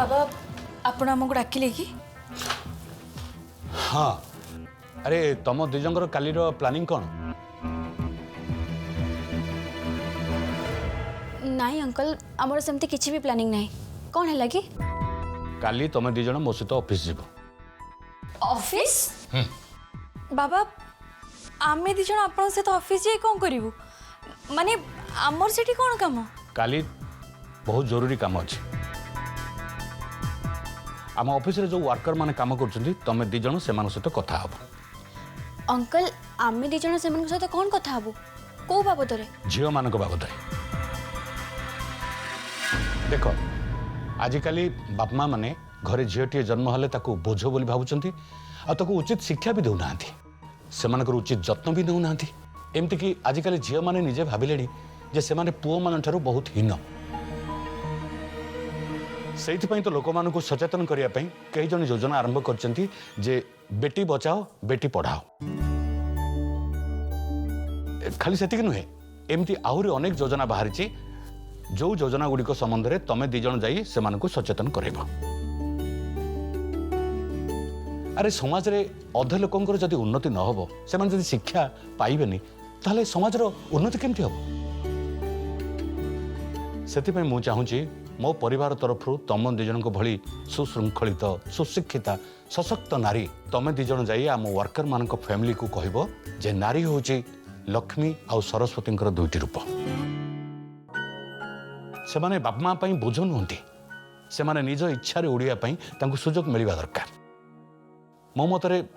बाबा आपण आमको डाकिले कि हाँ अरे तुम दिजंगर काली प्लानिंग कौन नहीं अंकल आमर सेमती किसी भी प्लानिंग नहीं कौन है कि काली तुम दिज मो सहित ऑफिस जीव ऑफिस बाबा आमे दिज आपण सहित ऑफिस जाई कौन करिवु माने आमर सेठी कौन काम काली बहुत जरूरी काम अच्छे आम ऑफिस रे जो वर्कर माने काम कर तुम दिज से सहित कथा हब अंकल आमे दिज से सहित कौन कथा हबु को बाबद रे झील मान बाबद देख आजिकाली बाप माँ मैंने घरे झीलटे जन्म हेले बोझ बोली भावुंट आकु उचित शिक्षा भी देना से उचित जत्न भी देना एमती कि आजिकाली झील मैंने निजे भाविले जे से माने पुओ मान ठारू बहुत हीन से तो लोक मान सचेतन करने कई जन योजना आरंभ कर बेटी बचाओ बेटी पढ़ाओ खाली से नुहे एमती आहरी अनेक योजना बाहरी जो योजना गुड़िक संबंध में तुम दिज जाई से सचेतन कर अरे समाज रे अधे लोकंकर जदि उन्नति न हो से शिक्षा पाइबेनी ताहले समाजर उन्नति केमती हम से मु चाहूँगी मो परिवार तरफ तुम दिज भली सुशृंखलित सुशिक्षिता सशक्त नारी तुम दिज जाई आम वर्कर मान फैमिली को कहब जे नारी हूँ लक्ष्मी आउ सरस्वती दुईटी रूप से माने बाप माँ बोझ नुहति से माने निज इच्छा उड़ापी सुजोग मिलवा दरकार मो मतरे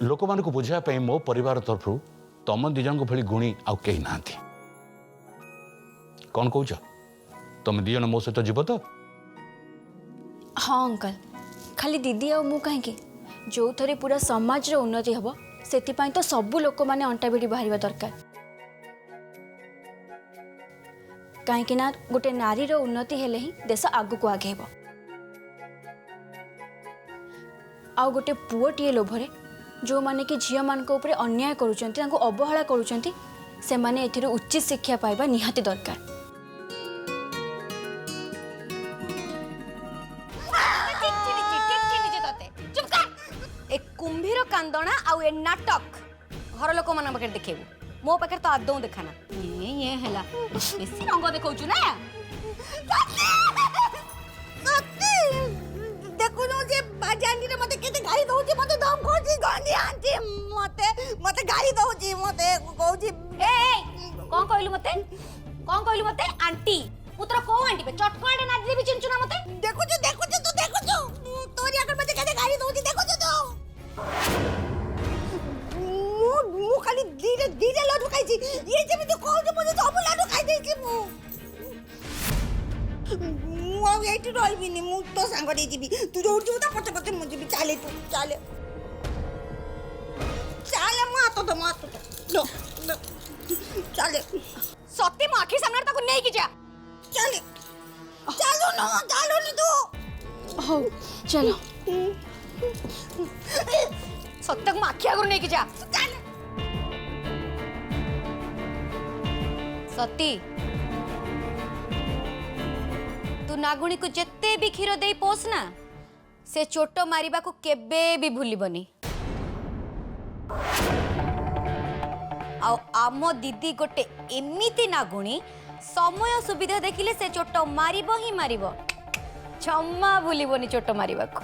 लोक मान को बुझापी मो परिवार तरफ तुम दिज भली गुणी आउ कहीं ना कौन कौच तुम दिजन मो सहित जीव तो हाँ अंकल खाली दीदी आ मु कहीं जो थे पूरा समाज उन्नति हम से तो सबू लोक मैंने अंटा भिड़ी बाहर दरकार कहीं ना गोटे नारी उन्नति हेले ही देश आगु को आगेब आउ गोटे पुओटीए लोभरे जो माने कि झील मान ऊपर अन्याय करुचंती अवहेला करुचंती से माने एथिरे उचित शिक्षा पाइबा निहाती दरकार कुंभीर कांदना आउ ए नाटक घर लोक मान पाखे देखेबू मो पाखे तो आदौ देखाना ये हैला बेसी रंग देखौछु ना सत्ती देखु नो जे बाजानी रे मते केते गाली दउची मते दम खोजी गांधी आंटी मते गाली दउची मते कहउची ए कोन कहलु मते आंटी पुत्र को आंटी पे चटकाडे ना देबी चिंचु ना मते देखु तू तोरी अगर मते केते गाली दउची देखु तू मु खाली धीरे धीरे लड्डू खाई ये जब तो कहू जे मुझे सब लड्डू खाई देछि मु आ एठी रहबिनी मु तो संग दे जीबी तू जो उठ तो पते पते मु जीबी चले मु तो लो चले सत्य मु आखी सामने ताको नै की जा चलो नी तू हो चलो सत्य को आखि आगर नहीं जा सती तू नागुणी को जेते भी क्षीर दे पोस ना से चोट मारिबा को केबे भी भूलिबनी आ आम दीदी गोटे एमिति नागुणी समय सुविधा देखिले से चोट मारिबो ही मारिबो क्षमा भूलिबनी चोट मारिबा को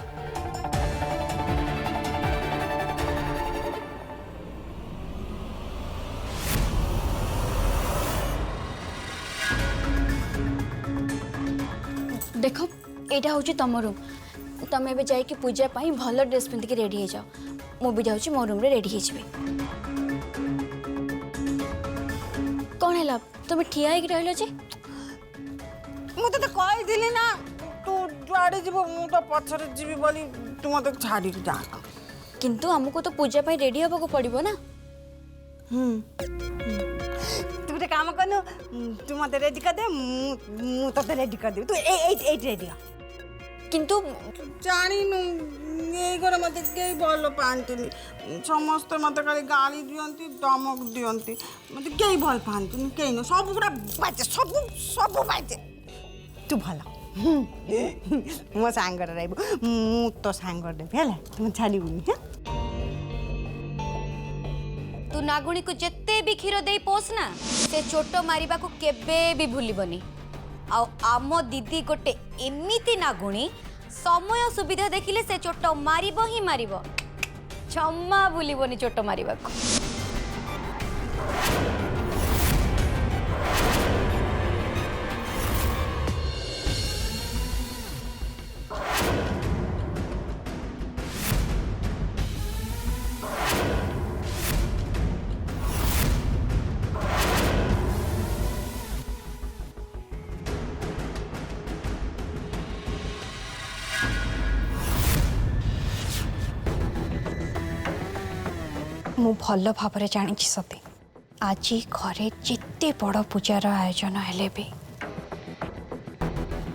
देख यहाँ हूँ तुम रूम तुम ए जाकि पूजा पाई भल ड्रेस पिंधिक रेडी हो जाओ मु भी जाऊँ मो रूम रे रेडी हो कौन है तुम ठिया होगी रहिल जे मुझे तो कही ना तू जुआड़े जीव मु तो पछरे जीवी बोली तू मत छाड़ी जा किंतु हमको तो पूजा पाई रेडी होबा को पड़िबो ना तू गोटे काम करनु तू मत रेडी कर दे मु तो रेडी कर दे तू एट रेडी किंतु जानिनु ये घर मत के भल पांतनी समस्त मत खाली गाली दियंती धमक दियंती मत के भल पांतनी के न सब पूरा बाजे सब बाजे तू भला ମୋ ସାଙ୍ଗରେ ରହିବୁ ମୁଁ ତୋ ସାଙ୍ଗରେ ଦେବି ହେଲା ମୁଁ ଛାଡ଼ିବୁନି ହଁ तू नागुणी को जिते भी क्षीर दे पोस ना से चोट मारिबा को केबे भी भूलिबनी आम दीदी गोटे एमिति नागुणी समय सुविधा देखिले से चोट मारिबो ही मारिबो क्षमा भूलिबनी चोट मारिबा को मु भल भाव जानी सती आज घरे जिते बड़ पूजार आयोजन हेले भी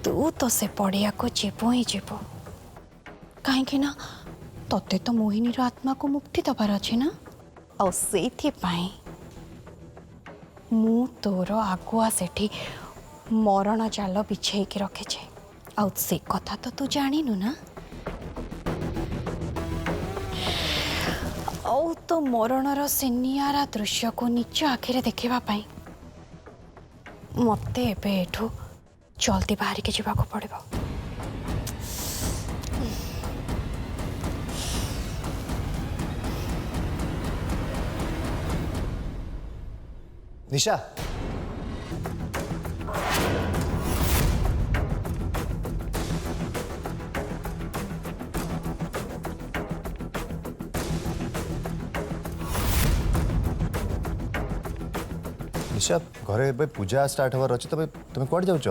तू तो से पड़िया को जीव ही जीव कहीं ना तते तो मोहिनी आत्मा को मुक्ति दबार अच्छे ना मु तोर आगुआ सेठी मरण जाल बिछे रखे आ से कथा तो तू जानिनु ना औ तो मरणर से नियारा दृश्य को निज आखिरे देखा मते एबे एठू जल्दी बाहर के जावाक पड़िबो। निशा निशा घरे पूजा स्टार्ट हवार अच्छे तबे तुम कौन जाऊच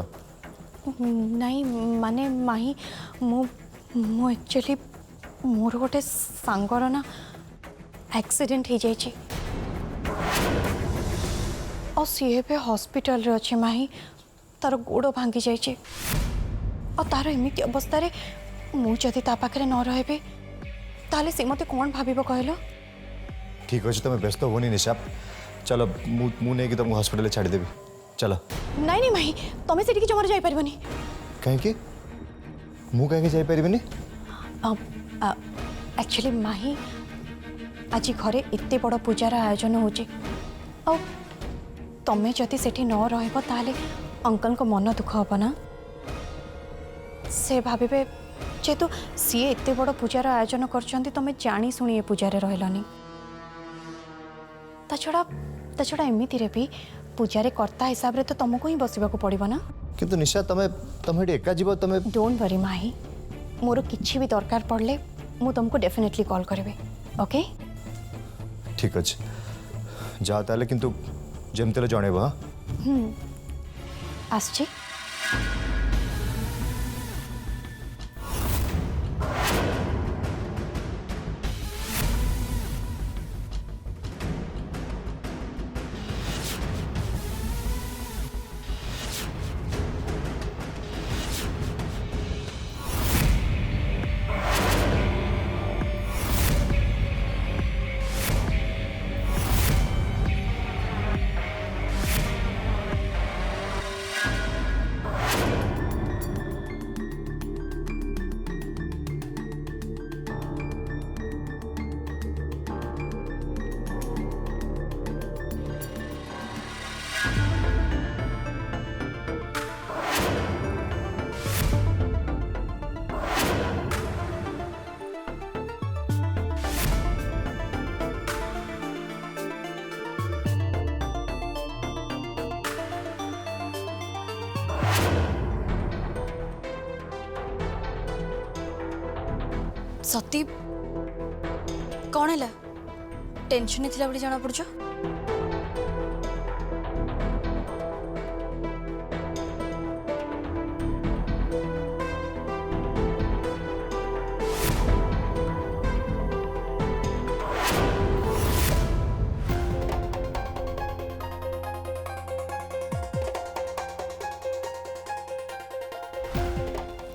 नहीं माने माही मु एक्चुअली मोर गोटे सांगर ना एक्सीडेंट हो जाइए और सी भी हॉस्पिटल रे अच्छे माही तार गोड़ भांगी जाइए और तार एमती अवस्था मुझे ता पाखे न रही ताले से मत कौन भाव कहल ठीक अच्छे तुम व्यस्त होनी निशा चलो मु नहीं तुमको हॉस्पिटल छाड़देवी चलो नहीं नहीं माही तुम्हें से जमार जापरबनी कहीं मु कहीं जापरबनी एक्चुअली माही आज घरे एते बड़ पूजार आयोजन होचे आ तमें जदि सेठी न रहबो ताले अंकल को मन दुख हम ना से भावे जेतु सी एते बड़ पूजार आयोजन करछंती तमें जानी सुनी ए पूजार रहलनी ता छड़ा एमिति रे भी पूजारे कर्ता हिसाब रे तो तुमको ही बसवा को पड़िबो ना किंतु निशा तमें एका जीव तमें डोंट वरी माही मोर किछि भी दरकार पड़ले मु तुमको डेफिनेटली कॉल करबे ओके ठीक अच्छे जा ताले किंतु जेमते जणेब हाँ आसची सती कौन है टेंशन थिला बड़ी जाना पड़छ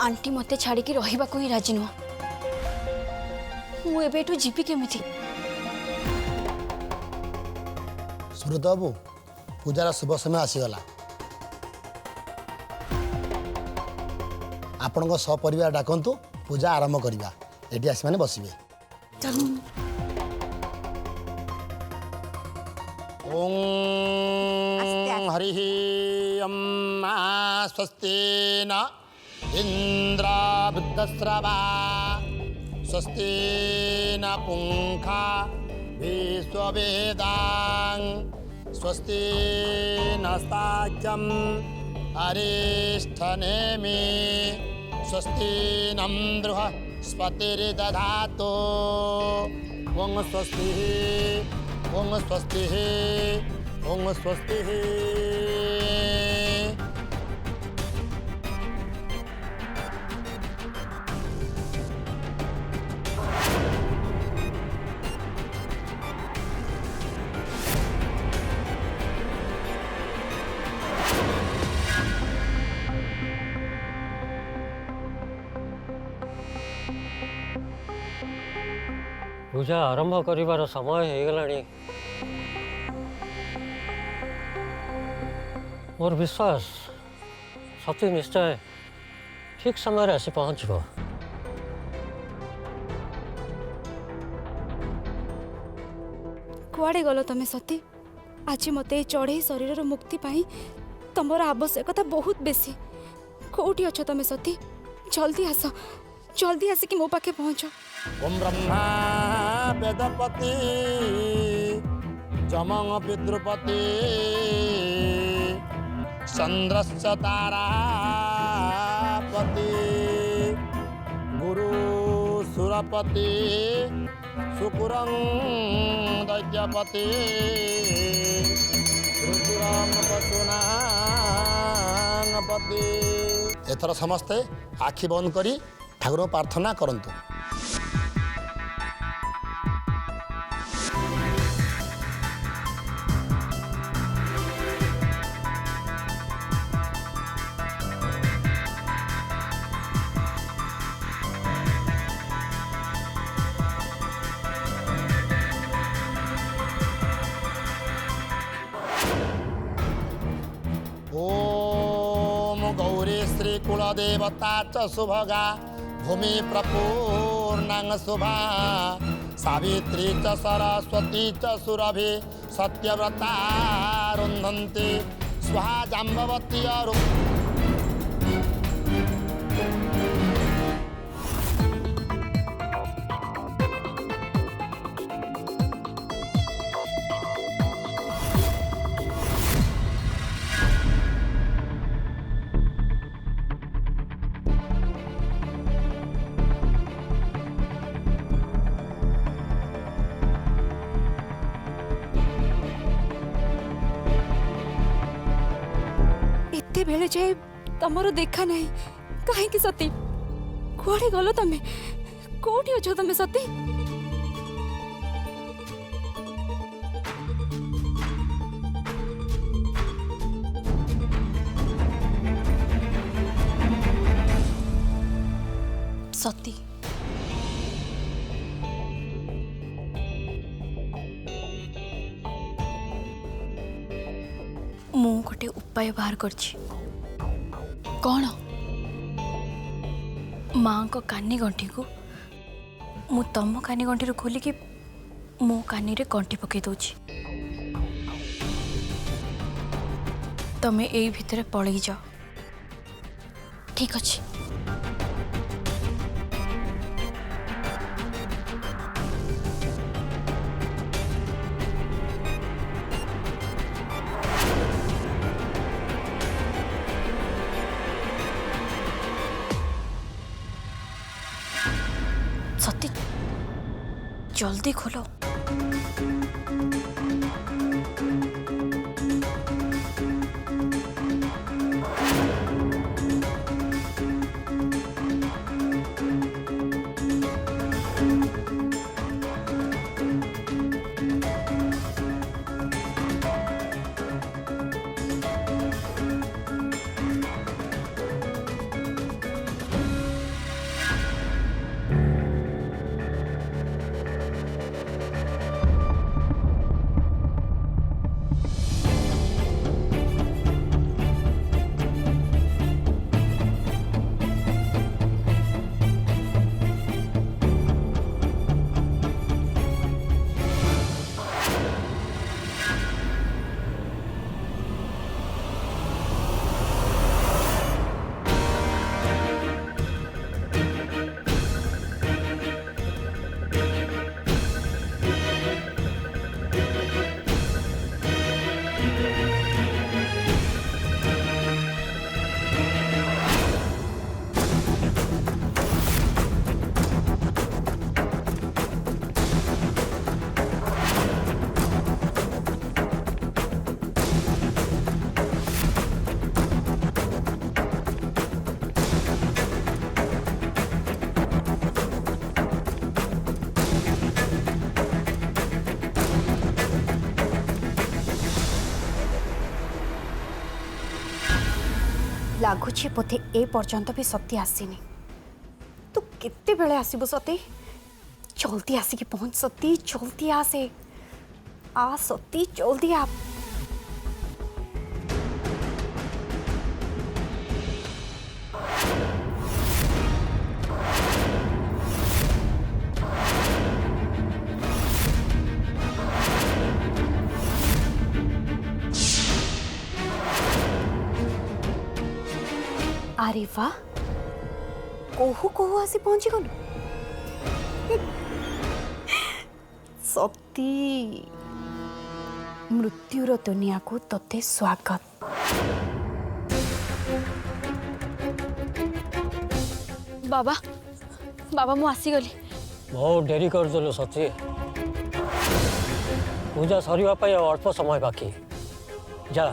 आंटी मते छाड़ी की रहिबा को ही राजी नुह मु एबेठू जीपी केमिति सुब्रत बाबू पूजार शुभ समय आसीगला आपण सपरिवार डाकतु पूजा आरंभ करवा ये आसी मैंने बसवे ओम हरि अम्मा स्वस्ति न इंद्र बुद्धस्रवा स्वस्ति न पुंखा विश्ववेदां स्वस्ति नस्ताख्यम अरिष्ठनेमि स्वस्ति नंद्रुह स्पतिर्दधातु ओं स्वस्ति ओं स्वस्ति ओं स्वस्ति पूजा आरंभ करिवार समय हो गलानी मोर विश्वास सती निश्चय ठीक समय आसी पहुँचब कुआड़े गल तमे सती आज मते चढ़ई शरीर मुक्ति पाई तमर आवश्यकता बहुत बेसी कोठी अछ तमे सती जल्दी आसिक मो पाखे पहुँच ओम ब्रह्मा वेदपति जमंग पितृपति चंद्रश्च तारापति गुरु सुरपति शुक्रं दैत्यपति रुद्रं पशुनापति एथर समस्ते आखि बंद करी ठाकुर प्रार्थना करंतु ओम गौरी श्री कुलदेवता च सुभगा भूमि प्रपूर्णांग शुभा सावित्री च सरस्वती च सुरभि सत्यव्रता रुन्धन्ति स्वाहा जाम्बवती अरु एते बेले जाए तमरो देखा नहीं कहीं की सती कुआड़े गलो तमे कोठी अछ तमे सती सती मु गोटे उपाय बाहर करछि कौन माँ को कानी गंठी को मु तम कानी गंठी खोलिकी मो कानी रे गंठी पकई दउछि तमे एई भितरे पळई जाओ ठीक अछि सती जल्दी खोलो लगुच बोधे ए पर्यंत भी सती आसीनी। तू केते बेले आसीबो सती? जल्दी आसिकी पहुंच सती, जल्दी आसे। आ सती जल्दी आ। अरे वाह, कोहू कोहू आसी पहुंची गलु। सती मृत्युर दुनिया को तते स्वागत। बाबा बाबा मु आसीगली। बहुत डेरी करदेलु सती। पूजा सरिबा पाई अल्प समय बाकी। जा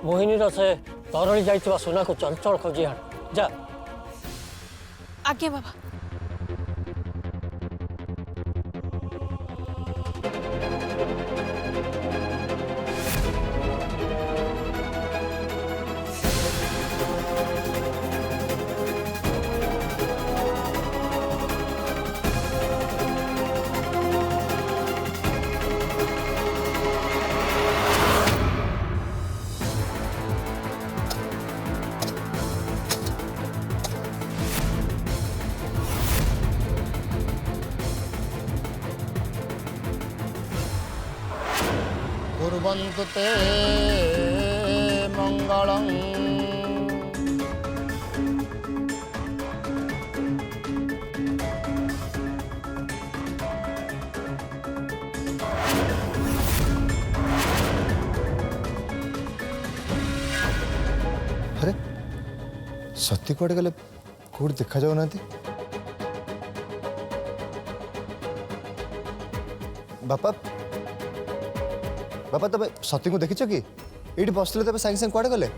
मोहिनी से तरली जाइतिबा सोना को चंचल खोजी आण। जा। आज्ञा बाबा। कुर्वन्तु ते मंगलम्। अरे सती कुआडे गले कोड देखा जाऊ नांती। बापा बापा तबे सती को देखिछ कि एठी बसले तबे साइंस साइंस कुआडे गले?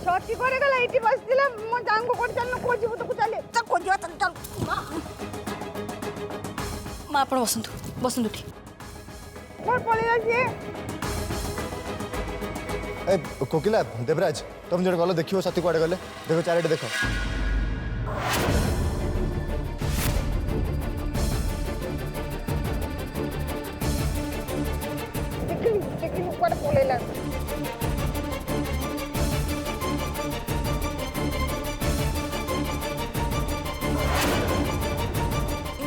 सती करे गला एठी बसतिला मो जांग को चल खोजिबो तो चले चल खोजिबा चल माँ आप बसंतु बसंतु ठीक। मोर पळे आसी। ए कोकिला देवराज तुम जड़ गलो देखियो सती कुआडे गले? देखो चारिटे देखो। देखिली कुआडे पळेला।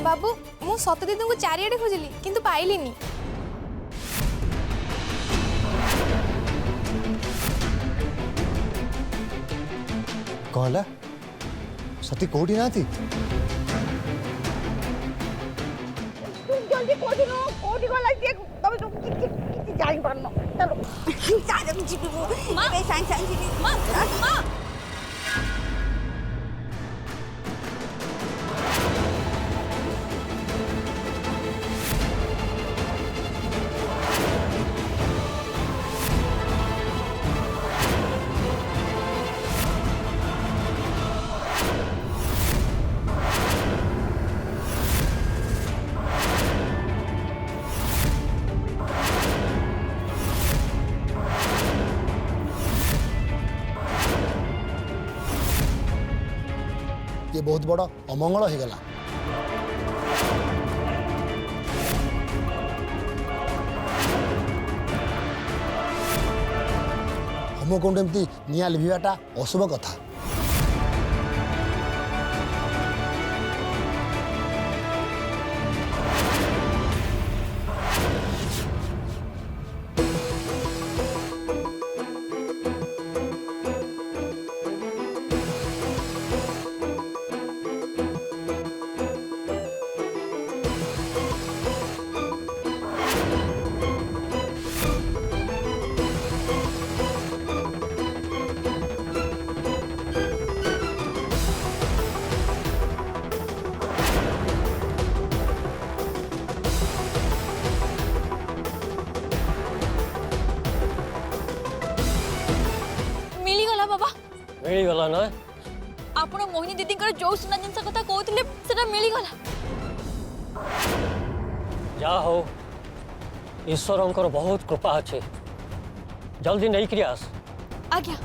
बाबू मु सत दीदी को चारिआडे खोजिली किंतु पाइलिनी। कहला सती कोठी नाती? जल्दी खोजिनो कोठी गला देख तबे तो किछि जाई परनो। चलो जा जम जीबो मां बे साइंस साइंस जीबी मां मां। ये बहुत बड़ा अमंगल हो गला। होमकुंड एमती निया लिभिबाटा अशुभ कथा। ମିଳିଗଲା ନା ଆପଣ ମୋହିନୀ ଦିଦିଙ୍କର ଯୋଉ ସୁନା ଜିନିଷ କଥା କହୁଥିଲେ ସେଟା ମିଳିଗଲା। ଯାହା ହଉ ଈଶ୍ୱରଙ୍କର ବହୁତ କୃପା ଅଛି। ଜଲ୍ଦି ନେଇକିରି ଆସ। ଆଜ୍ଞା।